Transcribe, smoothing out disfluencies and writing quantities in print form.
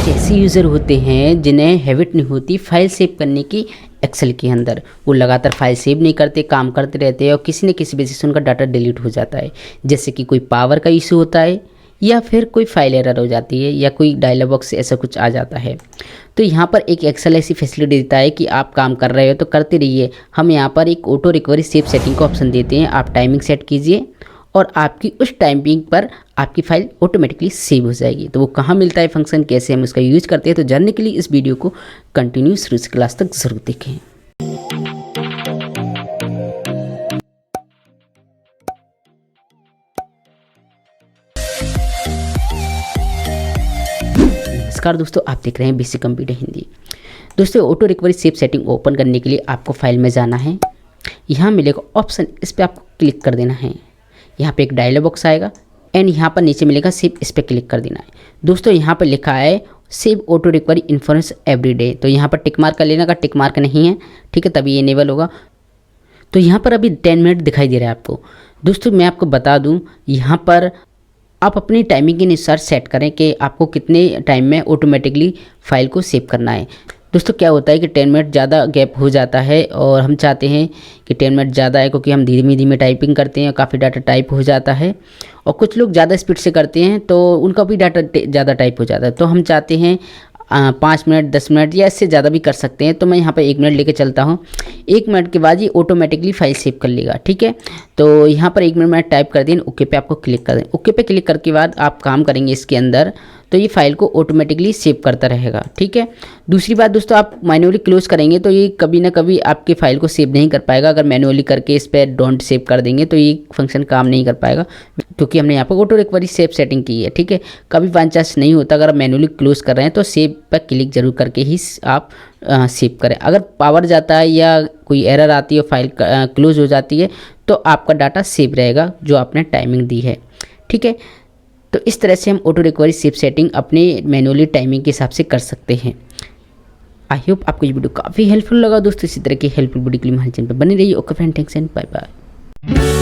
कुछ ऐसे यूज़र होते हैं जिन्हें हैबिट नहीं होती फाइल सेव करने की एक्सेल के अंदर। वो लगातार फाइल सेव नहीं करते, काम करते रहते हैं और किसी न किसी वजह से उनका डाटा डिलीट हो जाता है। जैसे कि कोई पावर का इशू होता है या फिर कोई फाइल एरर हो जाती है या कोई डायलॉग बॉक्स ऐसा कुछ आ जाता है। तो यहाँ पर एक एक्सेल ऐसी फैसिलिटी देता है कि आप काम कर रहे हो तो करते रहिए। हम यहाँ पर एक ऑटो रिकवरी सेव सेटिंग का ऑप्शन देते हैं। आप टाइमिंग सेट कीजिए और आपकी उस टाइमिंग पर आपकी फ़ाइल ऑटोमेटिकली सेव हो जाएगी। तो वो कहाँ मिलता है फंक्शन, कैसे हम उसका यूज़ करते हैं, तो जानने के लिए इस वीडियो को कंटिन्यू शुरू से क्लास तक ज़रूर देखें। नमस्कार दोस्तों, आप देख रहे हैं बेसिक कंप्यूटर हिंदी। दोस्तों, auto recovery save setting open करने के लिए आपको फाइल में जाना है। यहाँ मिलेगा ऑप्शन, इस पर आपको क्लिक कर देना है। यहाँ पे एक डायलॉग बॉक्स आएगा एंड यहाँ पर नीचे मिलेगा सेव, इस पर क्लिक कर देना है। दोस्तों, यहाँ पर लिखा है save auto recovery influence everyday, तो यहाँ पर टिक मार्क कर लेना का, टिक मार्क नहीं है, ठीक है, तभी ये इनेबल होगा। तो यहाँ पर अभी 10 मिनट दिखाई दे रहा है आपको। दोस्तों, मैं आपको बता दूँ, यहाँ पर आप अपनी टाइमिंग के अनुसार सेट करें कि आपको कितने टाइम में ऑटोमेटिकली फ़ाइल को सेव करना है। दोस्तों, क्या होता है कि 10 मिनट ज़्यादा गैप हो जाता है और हम चाहते हैं कि 10 मिनट ज़्यादा है क्योंकि हम धीमे धीमे टाइपिंग करते हैं और काफ़ी डाटा टाइप हो जाता है। और कुछ लोग ज़्यादा स्पीड से करते हैं तो उनका भी डाटा ज़्यादा टाइप हो जाता है। तो हम चाहते हैं 5 मिनट, 10 मिनट या इससे ज़्यादा भी कर सकते हैं। तो मैं यहाँ पर 1 मिनट लेके चलता हूँ। 1 मिनट के बाद ये ऑटोमेटिकली फाइल सेव कर लेगा, ठीक है। तो यहाँ पर 1 मिनट मैंने टाइप कर दिया, ओके पे आपको क्लिक कर दें। ओके पे क्लिक करने के बाद आप काम करेंगे इसके अंदर, तो ये फाइल को ऑटोमेटिकली सेव करता रहेगा, ठीक है। दूसरी बात दोस्तों, आप मैन्युअली क्लोज करेंगे तो ये कभी ना कभी आपके फाइल को सेव नहीं कर पाएगा। अगर मैन्युअली करके इस पर डोंट सेव कर देंगे तो ये फंक्शन काम नहीं कर पाएगा, क्योंकि हमने यहाँ पर ऑटो रिकवरी सेव सेटिंग की है, ठीक है। कभी बाई चांस नहीं होता, अगर आप मैन्युअली क्लोज कर रहे हैं तो सेव पर क्लिक जरूर करके ही आप सेव करें। अगर पावर जाता है या कोई एरर आती है, फाइल क्लोज हो जाती है, तो आपका डाटा सेव रहेगा जो आपने टाइमिंग दी है, ठीक है। तो इस तरह से हम ऑटो रिकवरी सेव सेटिंग अपने मैनुअली टाइमिंग के हिसाब से कर सकते हैं। आई होप आपको ये वीडियो काफ़ी हेल्पफुल लगा दोस्तों। इसी तरह की हेल्पफुल वीडियो के लिए हमारे चैनल पर बने रहिए। Okay friend, thanks and bye bye.